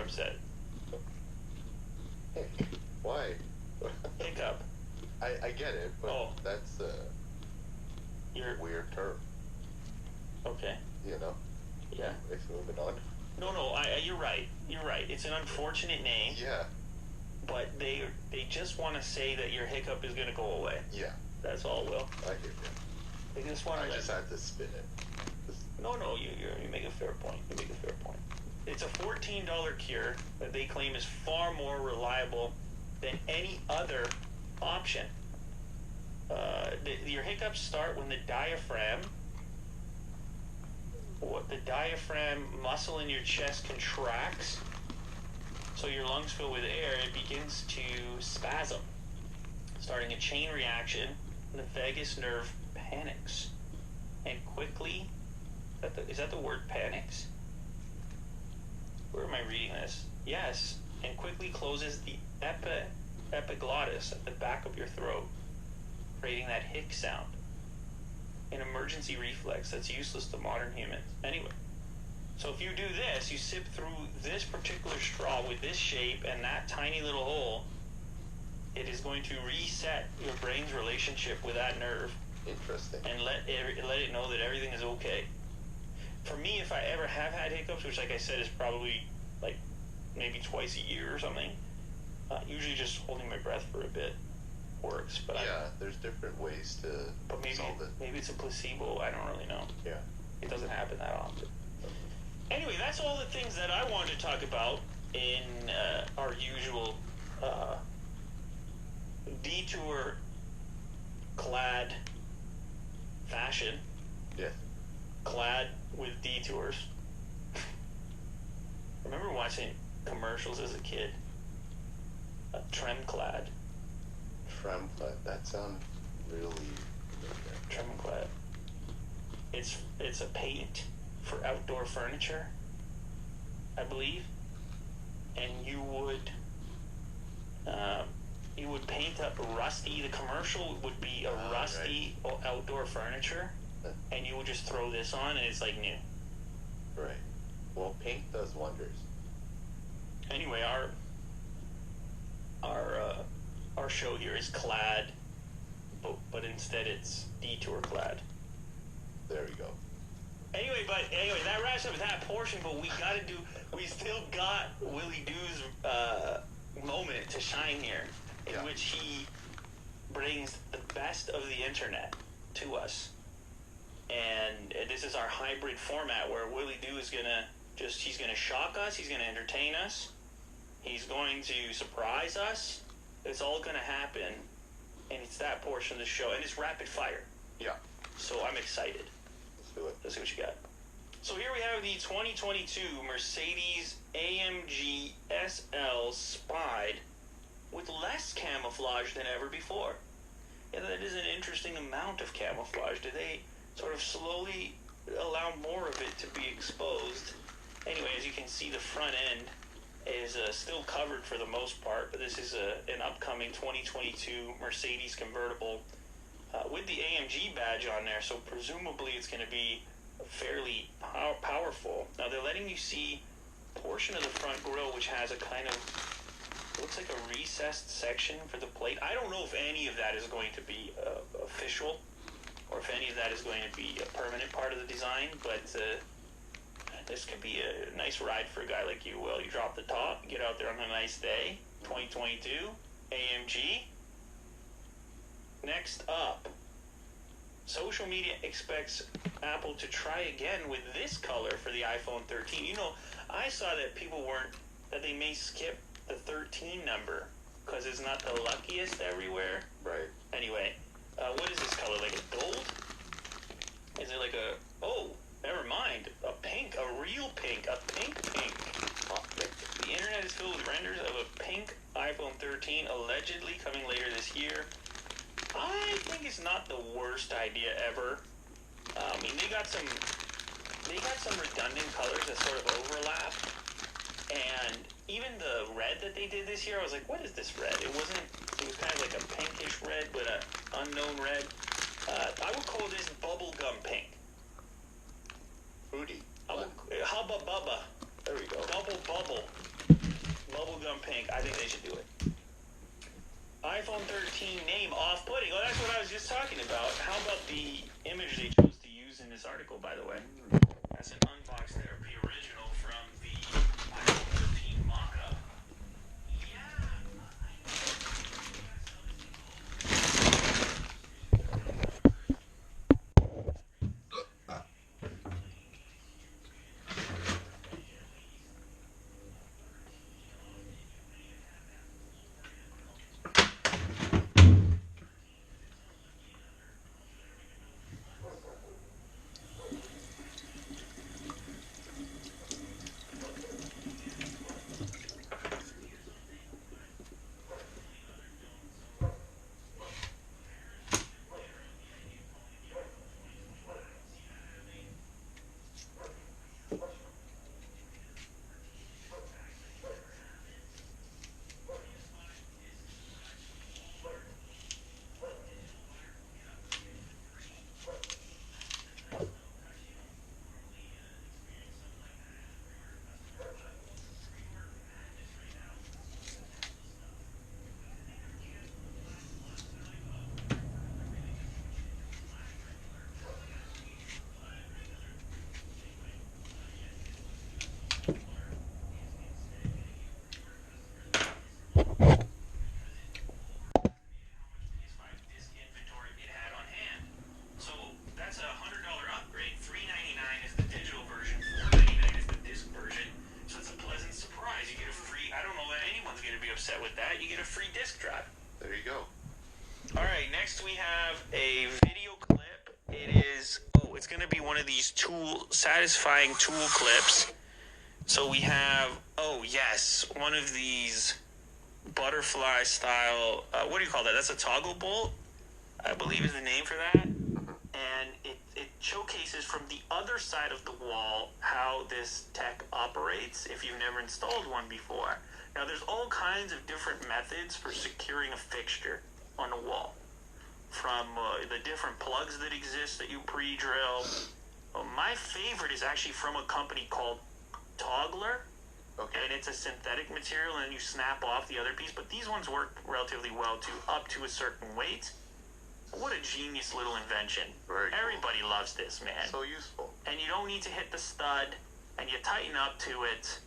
upset. Hey, why? Hiccup. I get it, but that's You're a weird term, okay. you know? Yeah. It's moving on. No, you're right. You're right. It's an unfortunate name. Yeah. But they just want to say that your hiccup is going to go away. Yeah. That's all, Will. I hear you. They just want to. I just had to spin it. No, you make a fair point. You make a fair point. It's a $14 cure that they claim is far more reliable than any other option. Your hiccups start when the diaphragm muscle in your chest contracts, so your lungs fill with air. It begins to spasm, starting a chain reaction, and the vagus nerve panics, and quickly. Is that the word panics? Where am I reading this? Yes, and quickly closes the epiglottis at the back of your throat, creating that hic sound. An emergency reflex that's useless to modern humans. Anyway, so if you do this, you sip through this particular straw with this shape and that tiny little hole, it is going to reset your brain's relationship with that nerve. Interesting. And let it know that everything is okay. For me, if I ever have had hiccups, which like I said is probably like maybe twice a year or something, usually just holding my breath for a bit works. But there's different ways to solve it. Maybe it's a placebo. I don't really know. Yeah. It doesn't happen that often. Anyway, that's all the things that I wanted to talk about in our usual detour-clad fashion. Yeah. Clad with detours. Remember watching commercials as a kid? Trem-clad. Trem-clad. That sounds really... Trem-clad. It's a paint for outdoor furniture, I believe. And you would paint up rusty. The commercial would be a rusty outdoor furniture, and you would just throw this on, and it's like new. Right. Well, paint does wonders. Anyway, our show here is clad, but instead it's detour clad. There we go. Anyway, that wraps up that portion. But we still got Willie Doo's moment to shine here, in which he brings the best of the internet to us. And this is our hybrid format where Willie Doo is he's gonna shock us, he's gonna entertain us, he's going to surprise us. It's all gonna happen, and it's that portion of the show, and it's rapid fire. Yeah. So I'm excited. Let's do it. Let's see what you got. So here we have the 2022 Mercedes AMG SL Spide with less camouflage than ever before. Yeah, that is an interesting amount of camouflage. Do they sort of slowly allow more of it to be exposed? Anyway, as you can see, the front end is still covered for the most part, but this is an upcoming 2022 Mercedes convertible with the AMG badge on there, so presumably it's going to be fairly powerful. Now they're letting you see a portion of the front grille which has a kind of, looks like a recessed section for the plate. I don't know if any of that is going to be official, or if any of that is going to be a permanent part of the design, but this could be a nice ride for a guy like you, Will. You drop the top, get out there on a nice day. 2022 AMG. Next up, social media expects Apple to try again with this color for the iPhone 13. You know, I saw that that they may skip the 13 number because it's not the luckiest everywhere. Right. Anyway, what is this color? Like a gold? Is it like never mind. A pink, a real pink, a pink. The internet is filled with renders of a pink iPhone 13 allegedly coming later this year. I think it's not the worst idea ever. I mean, they got some redundant colors that sort of overlap, and even the red that they did this year, I was like, what is this red? It was kind of like a pinkish red, but an unknown red. I would call this bubblegum pink. Fruity. Hubba Bubba. There we go. Bubble. team name off-putting. Oh, that's what I was just talking about. How about the image they chose to use in this article, by the way? That's an Unbox Therapy original from the iPhone 13 mock-up. With that, you get a free disc drive. There you go. All right, next we have a video clip. It's going to be one of these satisfying tool clips. So we have, one of these butterfly style, what do you call that? That's a toggle bolt, I believe is the name for that. And it showcases from the other side of the wall how this tech operates if you've never installed one before. Now, there's all kinds of different methods for securing a fixture on a wall. From the different plugs that exist that you pre-drill. My favorite is actually from a company called Toggler. Okay. And it's a synthetic material, and you snap off the other piece. But these ones work relatively well, up to a certain weight. What a genius little invention. Very cool. Everybody loves this, man. So useful. And you don't need to hit the stud, and you tighten up to it.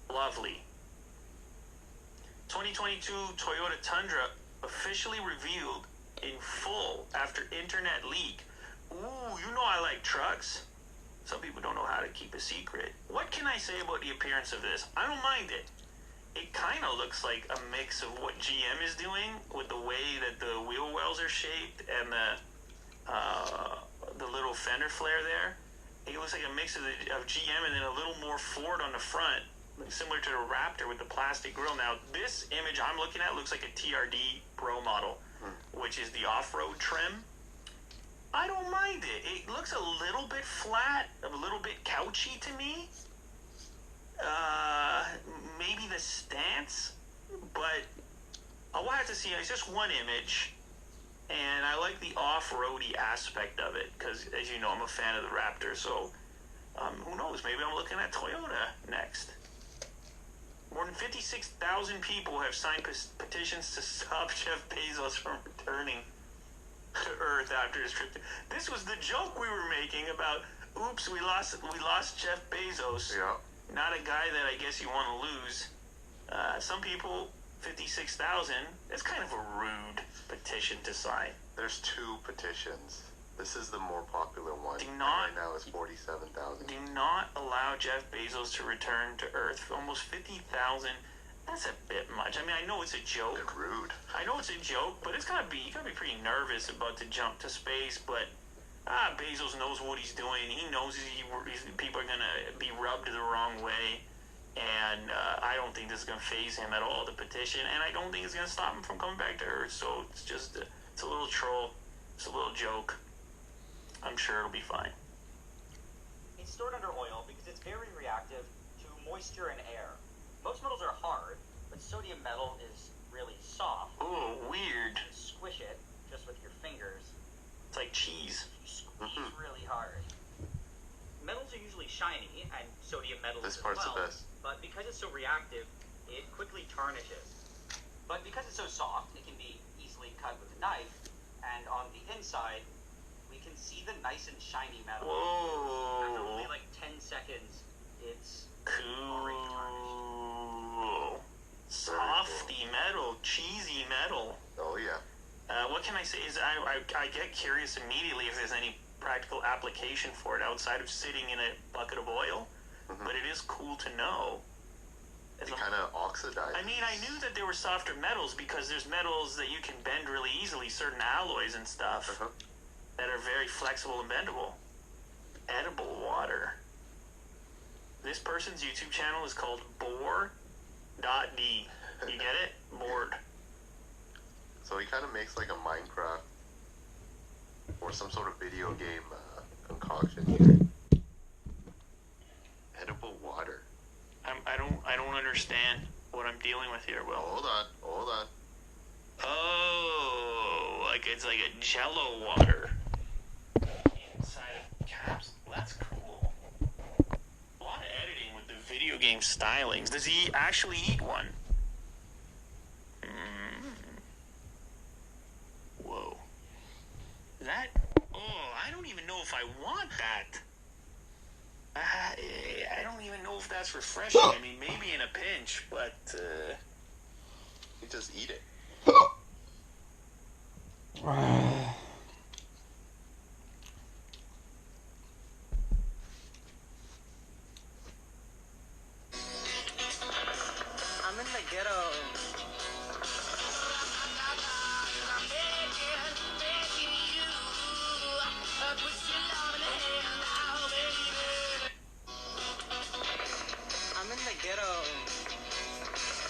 Lovely. 2022 Toyota Tundra officially revealed in full after internet leak. Ooh, you know I like trucks. Some people don't know how to keep a secret. What can I say about the appearance of this? I don't mind it. It kind of looks like a mix of what GM is doing with the way that the wheel wells are shaped and the little fender flare there. It looks like a mix of GM and then a little more Ford on the front, similar to the Raptor with the plastic grille. Now, this image I'm looking at looks like a TRD Pro model, which is the off-road trim. I don't mind it. It looks a little bit flat, a little bit couchy to me. Maybe the stance, but I'll have to see. It's just one image, and I like the off-roady aspect of it because, as you know, I'm a fan of the Raptor, so who knows? Maybe I'm looking at Toyota next. More than 56,000 people have signed petitions to stop Jeff Bezos from returning to Earth after his trip. This was the joke we were making about, oops, we lost Jeff Bezos. Yeah. Not a guy that I guess you want to lose. Some people, 56,000, that's kind of a rude petition to sign. There's 2 petitions. This is the more popular one. Right now it's 47,000. Do not allow Jeff Bezos to return to Earth. Almost 50,000. That's a bit much. I mean, I know it's a joke. A bit rude. I know it's a joke, but you gotta be pretty nervous about to jump to space. But Bezos knows what he's doing. He knows people are gonna be rubbed the wrong way, and I don't think this is gonna faze him at all. The petition, and I don't think it's gonna stop him from coming back to Earth. So it's just it's a little troll. It's a little joke. I'm sure it'll be fine. It's stored under oil because it's very reactive to moisture and air. Most metals are hard, but sodium metal is really soft. Ooh, weird. You squish it just with your fingers. It's like cheese. You squeeze really hard. Metals are usually shiny, and sodium metal This as part's well. the best. But because it's so reactive, it quickly tarnishes. But because it's so soft, it can be easily cut with a knife, and on the inside, we can see the nice and shiny metal. Whoa. After only like 10 seconds, it's already tarnished. Cool. Softy metal, cheesy metal. Oh yeah. What can I say is I get curious immediately if there's any practical application for it outside of sitting in a bucket of oil, but it is cool to know. It kind of oxidizes. I mean, I knew that there were softer metals because there's metals that you can bend really easily, certain alloys and stuff that are very flexible and bendable. Edible water. This person's YouTube channel is called Boar.d. You get it? Bored. So he kind of makes like a Minecraft or some sort of video game concoction here. Edible water. I don't understand what I'm dealing with here, Will. Hold on. Oh, like it's like a Jello water inside of caps. That's cool. A lot of editing with the video game stylings. Does he actually eat one? Whoa. That? Oh, I don't even know if I want that. I don't even know if that's refreshing. I mean, maybe in a pinch, but You just eat it. I'm in the ghetto.